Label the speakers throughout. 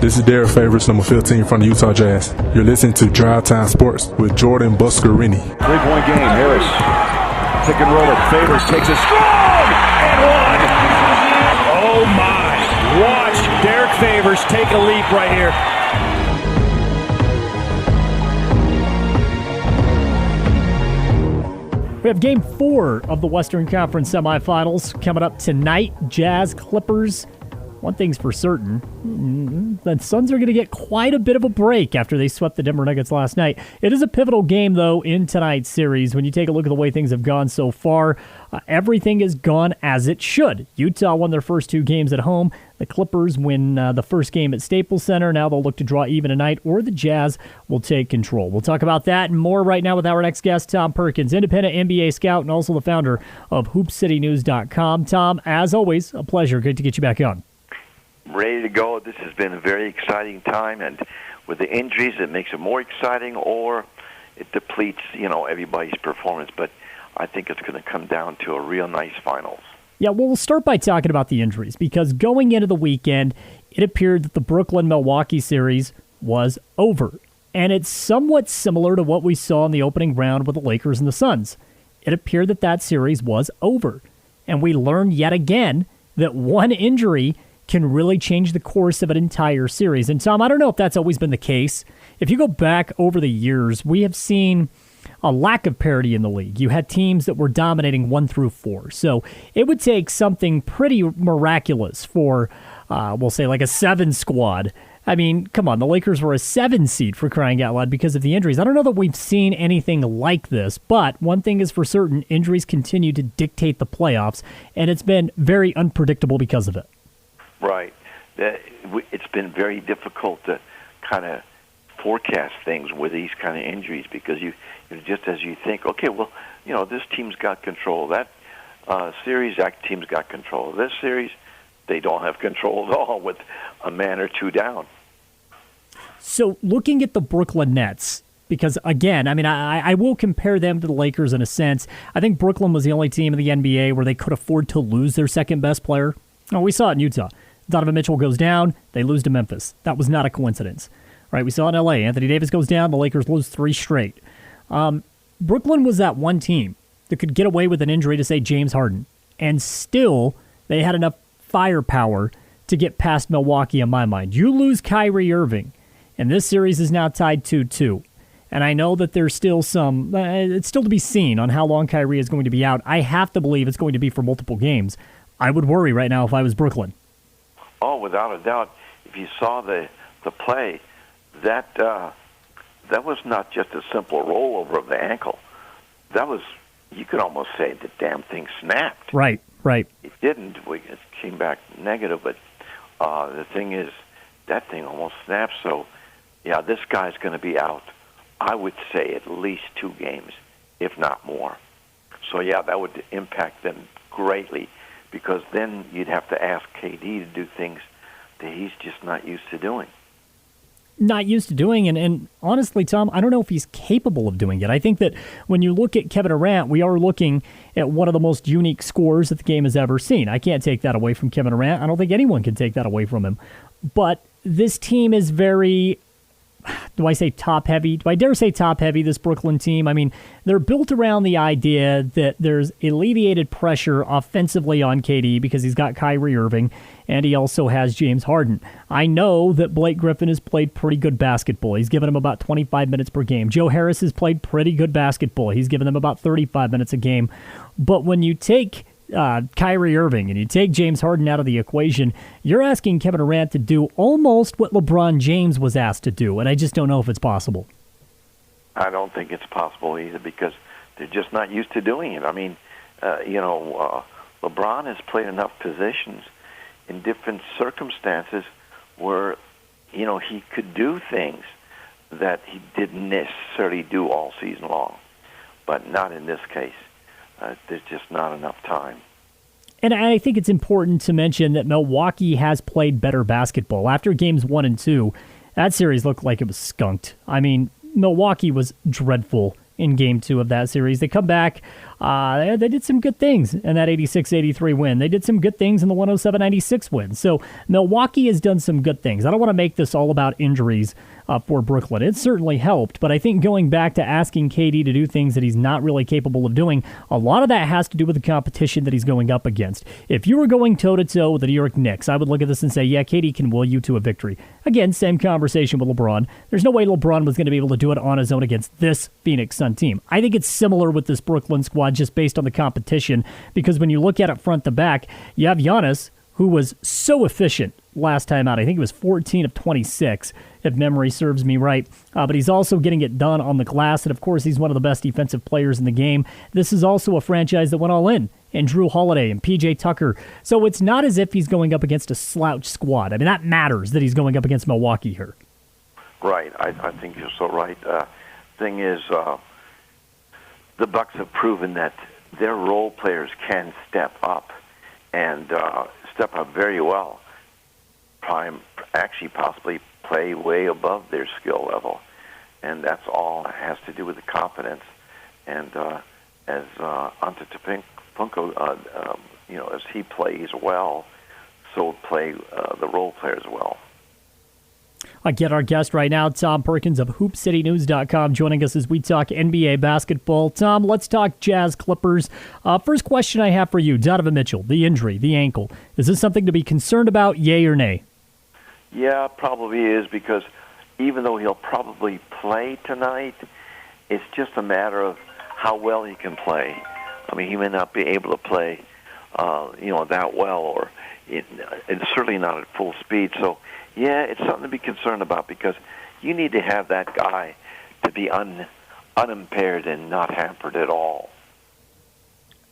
Speaker 1: This is Derek Favors, number 15 from the Utah Jazz. You're listening to Drive Time Sports with Jordan Buscarini.
Speaker 2: 3-point game. Harris, pick and roll it. Favors takes a strong and one. Oh my! Watch Derek Favors take a leap right here.
Speaker 3: We have Game 4 of the Western Conference semifinals coming up tonight. Jazz Clippers. One thing's for certain, the Suns are going to get quite a bit of a break after they swept the Denver Nuggets last night. It is a pivotal game, though, in tonight's series. When you take a look at the way things have gone so far, everything has gone as it should. Utah won their first 2 games at home. The Clippers win the first game at Staples Center. Now they'll look to draw even tonight, or the Jazz will take control. We'll talk about that and more right now with our next guest, Tom Perkins, independent NBA scout and also the founder of HoopCityNews.com. Tom, as always, a pleasure. Good to get you back on.
Speaker 4: Ready to go. This has been a very exciting time, and with the injuries, it makes it more exciting, or it depletes, everybody's performance. But I think it's going to come down to a real nice finals.
Speaker 3: Yeah, well, we'll start by talking about the injuries, because going into the weekend, it appeared that the Brooklyn-Milwaukee series was over. And it's somewhat similar to what we saw in the opening round with the Lakers and the Suns. It appeared that that series was over. And we learned yet again that one injury can really change the course of an entire series. And Tom, I don't know if that's always been the case. If you go back over the years, we have seen a lack of parity in the league. You had teams that were dominating 1 through 4. So it would take something pretty miraculous for, we'll say, like a 7 squad. I mean, come on, the Lakers were a 7 seed for crying out loud because of the injuries. I don't know that we've seen anything like this, but one thing is for certain, injuries continue to dictate the playoffs, and it's been very unpredictable because of it.
Speaker 4: Right. It's been very difficult to kind of forecast things with these kind of injuries because you just as you think, okay, well, this team's got control. That series, that team's got control. This series, they don't have control at all with a man or 2 down.
Speaker 3: So looking at the Brooklyn Nets, because, again, I mean, I will compare them to the Lakers in a sense. I think Brooklyn was the only team in the NBA where they could afford to lose their second-best player. Oh, we saw it in Utah. Donovan Mitchell goes down, they lose to Memphis. That was not a coincidence. Right? We saw it in L.A. Anthony Davis goes down, the Lakers lose 3 straight. Brooklyn was that one team that could get away with an injury to, say, James Harden, and still they had enough firepower to get past Milwaukee in my mind. You lose Kyrie Irving, and this series is now tied 2-2. And I know that there's still some, it's still to be seen on how long Kyrie is going to be out. I have to believe it's going to be for multiple games. I would worry right now if I was Brooklyn.
Speaker 4: Oh, without a doubt. If you saw the play, that was not just a simple rollover of the ankle. That was, you could almost say the damn thing snapped.
Speaker 3: Right.
Speaker 4: It didn't. It came back negative, but the thing is, that thing almost snapped. So, yeah, this guy's going to be out, I would say, at least 2 games, if not more. So, yeah, that would impact them greatly. Because then you'd have to ask KD to do things that he's just not used to doing.
Speaker 3: Not used to doing, and honestly, Tom, I don't know if he's capable of doing it. I think that when you look at Kevin Durant, we are looking at one of the most unique scorers that the game has ever seen. I can't take that away from Kevin Durant. I don't think anyone can take that away from him. But this team is very... Do I say top-heavy? Do I dare say top-heavy, this Brooklyn team? I mean, they're built around the idea that there's alleviated pressure offensively on KD because he's got Kyrie Irving, and he also has James Harden. I know that Blake Griffin has played pretty good basketball. He's given him about 25 minutes per game. Joe Harris has played pretty good basketball. He's given them about 35 minutes a game. But when you take Kyrie Irving and you take James Harden out of the equation, you're asking Kevin Durant to do almost what LeBron James was asked to do, and I just don't know if it's possible.
Speaker 4: I don't think it's possible either because they're just not used to doing it. I mean, LeBron has played enough positions in different circumstances where, he could do things that he didn't necessarily do all season long, but not in this case. There's just not enough time.
Speaker 3: And I think it's important to mention that Milwaukee has played better basketball. After games 1 and 2, that series looked like it was skunked. I mean, Milwaukee was dreadful in game 2 of that series. They come back They did some good things in that 86-83 win. They did some good things in the 107-96 win. So Milwaukee has done some good things. I don't want to make this all about injuries for Brooklyn. It certainly helped, but I think going back to asking KD to do things that he's not really capable of doing, a lot of that has to do with the competition that he's going up against. If you were going toe-to-toe with the New York Knicks, I would look at this and say, yeah, KD can will you to a victory. Again, same conversation with LeBron. There's no way LeBron was going to be able to do it on his own against this Phoenix Sun team. I think it's similar with this Brooklyn squad just based on the competition, because when you look at it front to back, you have Giannis, who was so efficient last time out. I think it was 14 of 26, if memory serves me right. But he's also getting it done on the glass, and of course, he's one of the best defensive players in the game. This is also a franchise that went all in, and Drew Holiday and P.J. Tucker. So it's not as if he's going up against a slouch squad. I mean, that matters that he's going up against Milwaukee here.
Speaker 4: Right. I think you're so right. Thing is, the Bucks have proven that their role players can step up and step up very well. Actually, possibly play way above their skill level, and that's all it has to do with the confidence. And as Antetokounmpo, as he plays well, so play the role players well.
Speaker 3: I get our guest right now, Tom Perkins of HoopCityNews.com, joining us as we talk NBA basketball. Tom, let's talk Jazz Clippers. First question I have for you, Donovan Mitchell, the injury, the ankle. Is this something to be concerned about, yay or nay?
Speaker 4: Yeah, probably is, because even though he'll probably play tonight, it's just a matter of how well he can play. I mean, he may not be able to play, that well, or it's certainly not at full speed. So, yeah, it's something to be concerned about, because you need to have that guy to be unimpaired and not hampered at all.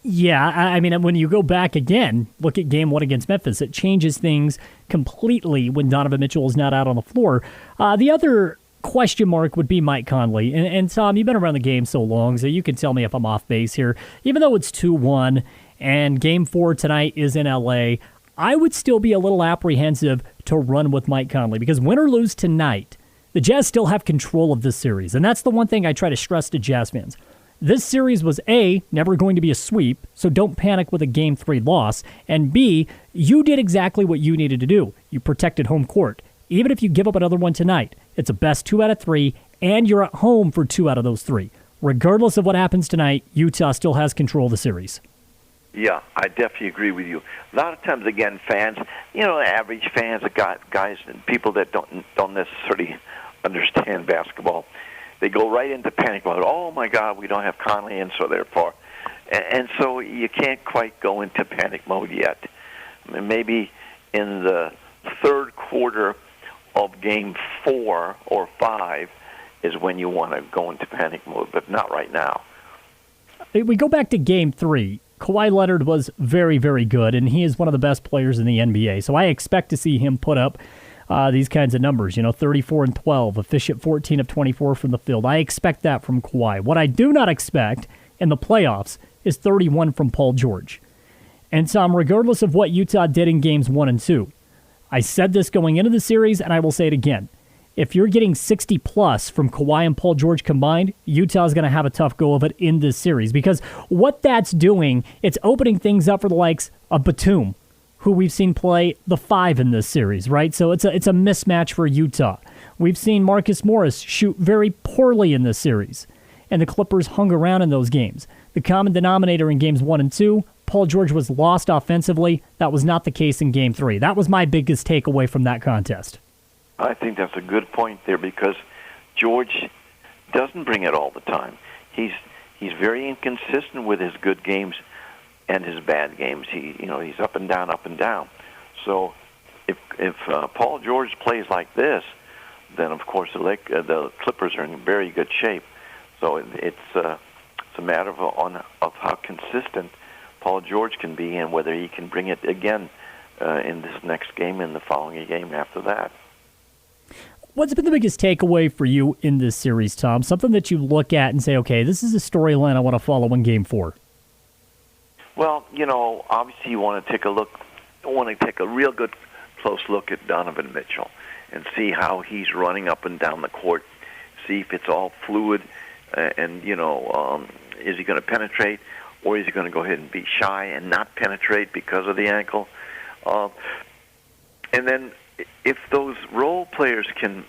Speaker 3: Yeah, I mean, when you go back again, look at Game 1 against Memphis, it changes things completely when Donovan Mitchell is not out on the floor. The other question mark would be Mike Conley. And Tom, you've been around the game so long, so you can tell me if I'm off base here. Even though it's 2-1 and Game 4 tonight is in L.A., I would still be a little apprehensive to run with Mike Conley, because win or lose tonight, the Jazz still have control of this series. And that's the one thing I try to stress to Jazz fans. This series was A, never going to be a sweep, so don't panic with a Game 3 loss, and B, you did exactly what you needed to do. You protected home court. Even if you give up another one tonight, it's a best 2 out of 3, and you're at home for 2 out of those 3. Regardless of what happens tonight, Utah still has control of the series.
Speaker 4: Yeah, I definitely agree with you. A lot of times, again, fans, average fans, guys and people that don't necessarily understand basketball, they go right into panic mode. Oh, my God, we don't have Conley, and so therefore. And so you can't quite go into panic mode yet. I mean, maybe in the third quarter of Game 4 or 5 is when you want to go into panic mode, but not right now.
Speaker 3: We go back to Game 3. Kawhi Leonard was very, very good, and he is one of the best players in the NBA. So I expect to see him put up these kinds of numbers, 34 and 12, efficient 14 of 24 from the field. I expect that from Kawhi. What I do not expect in the playoffs is 31 from Paul George. And Tom, regardless of what Utah did in Games 1 and 2, I said this going into the series, and I will say it again. If you're getting 60-plus from Kawhi and Paul George combined, Utah's going to have a tough go of it in this series, because what that's doing, it's opening things up for the likes of Batum, who we've seen play the 5 in this series, right? So it's a mismatch for Utah. We've seen Marcus Morris shoot very poorly in this series, and the Clippers hung around in those games. The common denominator in Games 1 and 2, Paul George was lost offensively. That was not the case in Game 3. That was my biggest takeaway from that contest.
Speaker 4: I think that's a good point there, because George doesn't bring it all the time. He's very inconsistent with his good games and his bad games. He's up and down, up and down. So if Paul George plays like this, then of course the Clippers are in very good shape. So it's a matter of how consistent Paul George can be, and whether he can bring it again in this next game and the following game after that.
Speaker 3: What's been the biggest takeaway for you in this series, Tom? Something that you look at and say, okay, this is a storyline I want to follow in Game 4.
Speaker 4: Well, obviously you want to take a real good close look at Donovan Mitchell and see how he's running up and down the court, see if it's all fluid, and is he going to penetrate, or is he going to go ahead and be shy and not penetrate because of the ankle? And then if those role players can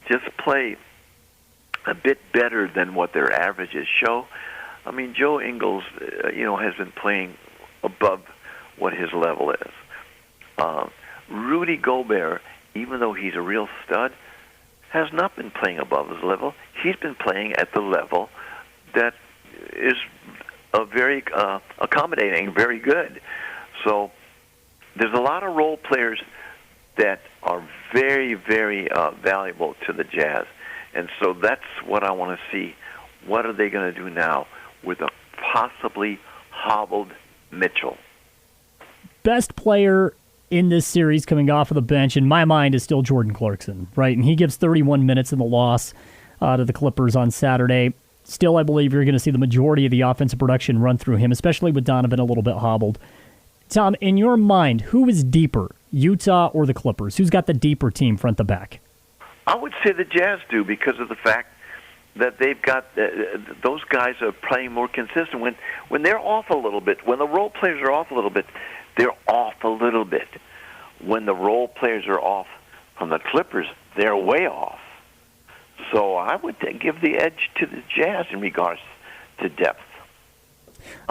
Speaker 4: just play a bit better than what their averages show, I mean, Joe Ingles, has been playing above what his level is. Rudy Gobert, even though he's a real stud, has not been playing above his level. He's been playing at the level that is very accommodating, very good. So there's a lot of role players that are very, very valuable to the Jazz. And so that's what I want to see. What are they going to do now with a possibly hobbled Mitchell?
Speaker 3: Best player in this series coming off of the bench, in my mind, is still Jordan Clarkson, right? And he gives 31 minutes in the loss to the Clippers on Saturday. Still, I believe you're going to see the majority of the offensive production run through him, especially with Donovan a little bit hobbled. Tom, in your mind, who is deeper, Utah or the Clippers? Who's got the deeper team front to back?
Speaker 4: I would say the Jazz do, because of the fact that they've got those guys are playing more consistent. When they're off a little bit, when the role players are off a little bit, they're off a little bit. When the role players are off from the Clippers, they're way off. So I would give the edge to the Jazz in regards to depth.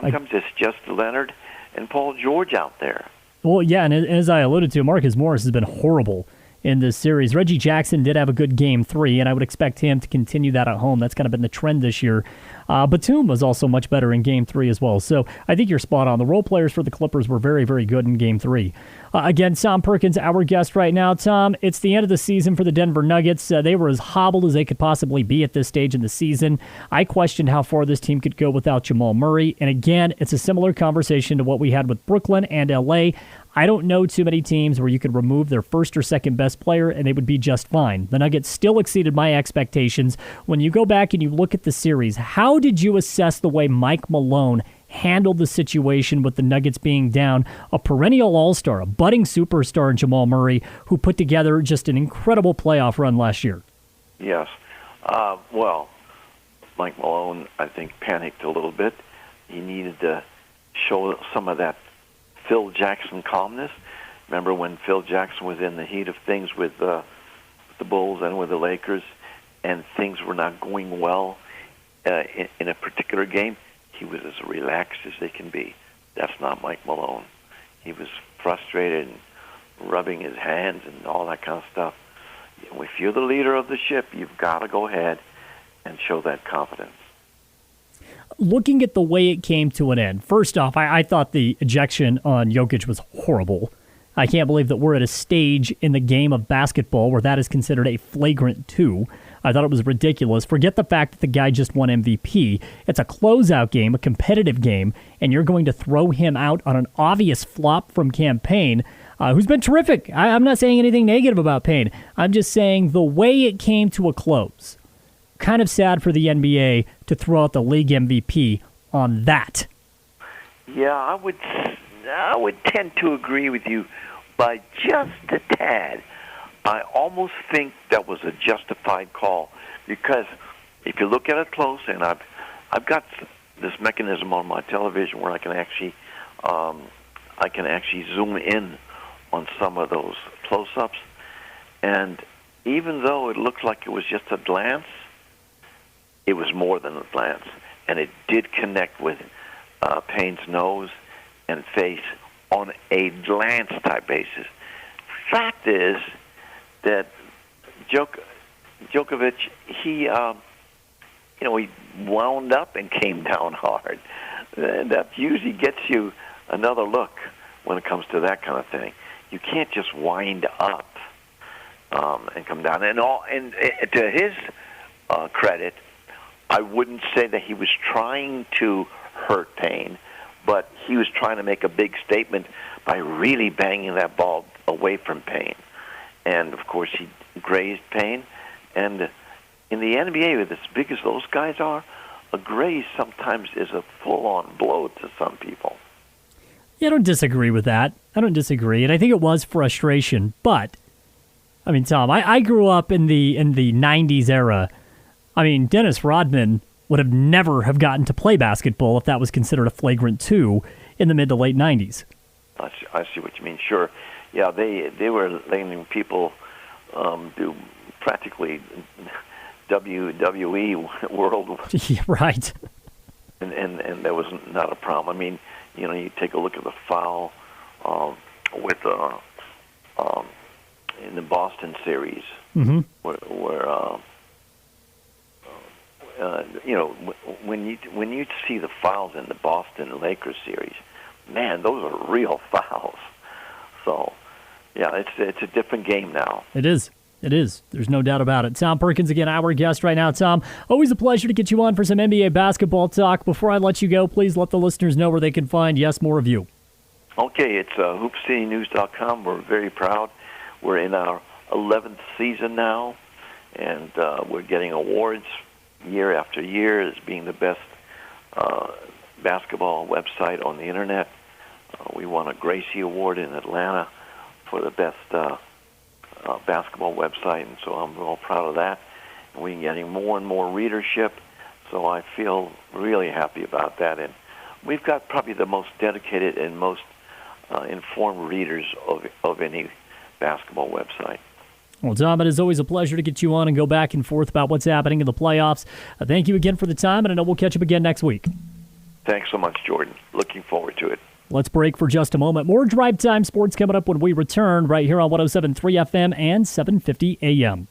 Speaker 4: Sometimes it's just Leonard and Paul George out there.
Speaker 3: Well, yeah, and as I alluded to, Marcus Morris has been horrible in this series. Reggie Jackson did have a good Game 3, and I would expect him to continue that at home. That's kind of been the trend this year. Batum was also much better in Game 3 as well. So I think you're spot on. The role players for the Clippers were very, very good in Game 3. Again, Tom Perkins, our guest right now. Tom, it's the end of the season for the Denver Nuggets. They were as hobbled as they could possibly be at this stage in the season. I questioned how far this team could go without Jamal Murray. And again, it's a similar conversation to what we had with Brooklyn and L.A. I don't know too many teams where you could remove their first or second best player and they would be just fine. The Nuggets still exceeded my expectations. When you go back and you look at the series, how did you assess the way Mike Malone handled the situation with the Nuggets being down a perennial all-star, a budding superstar in Jamal Murray, who put together just an incredible playoff run last year?
Speaker 4: Yes. Well, Mike Malone, I think, panicked a little bit. He needed to show some of that Phil Jackson calmness. Remember when Phil Jackson was in the heat of things with the Bulls and with the Lakers, and things were not going well in a particular game? He was as relaxed as they can be. That's not Mike Malone. He was frustrated and rubbing his hands and all that kind of stuff. If you're the leader of the ship, you've got to go ahead and show that confidence.
Speaker 3: Looking at the way it came to an end, first off, I thought the ejection on Jokic was horrible. I can't believe that we're at a stage in the game of basketball where that is considered a flagrant 2. I thought it was ridiculous. Forget the fact that the guy just won MVP. It's a closeout game, a competitive game, and you're going to throw him out on an obvious flop from Campaign, who's been terrific. I'm not saying anything negative about Payne. I'm just saying the way it came to a close. Kind of sad for the NBA to throw out the league MVP on that.
Speaker 4: Yeah, I would tend to agree with you by just a tad. I almost think that was a justified call, because if you look at it close, and I've got this mechanism on my television where I can actually zoom in on some of those close-ups, and even though it looks like it was just a glance, it was more than a glance, and it did connect with Payne's nose and face on a glance-type basis. Fact is that Djokovic, he wound up and came down hard. That usually gets you another look when it comes to that kind of thing. You can't just wind up and come down. And to his credit, I wouldn't say that he was trying to hurt Payne, but he was trying to make a big statement by really banging that ball away from Payne. And, of course, he grazed Payne. And in the NBA, as big as those guys are, a graze sometimes is a full-on blow to some people.
Speaker 3: Yeah, I don't disagree with that. I don't disagree. And I think it was frustration. But, I mean, Tom, I grew up in the 90s era. I mean, Dennis Rodman would have never have gotten to play basketball if that was considered a flagrant 2 in the mid to late 90s.
Speaker 4: I see what you mean. Sure. Yeah, they were letting people do practically WWE world.
Speaker 3: Yeah, right.
Speaker 4: And that was not a problem. I mean, you take a look at the foul with in the Boston series, where when you see the fouls in the Boston Lakers series, man, those are real fouls. So, yeah, it's a different game now.
Speaker 3: It is. It is. There's no doubt about it. Tom Perkins, again, our guest right now. Tom, always a pleasure to get you on for some NBA basketball talk. Before I let you go, please let the listeners know where they can find more of you.
Speaker 4: Okay, it's hoopcitynews.com. We're very proud. We're in our 11th season now, and we're getting awards year after year as being the best basketball website on the Internet. We won a Gracie Award in Atlanta for the best basketball website, and so I'm real proud of that. And we're getting more and more readership, so I feel really happy about that. And we've got probably the most dedicated and most informed readers of any basketball website.
Speaker 3: Well, Tom, it is always a pleasure to get you on and go back and forth about what's happening in the playoffs. Thank you again for the time, and I know we'll catch up again next week.
Speaker 4: Thanks so much, Jordan. Looking forward to it.
Speaker 3: Let's break for just a moment. More Drive Time Sports coming up when we return right here on 107.3 FM and 750 AM.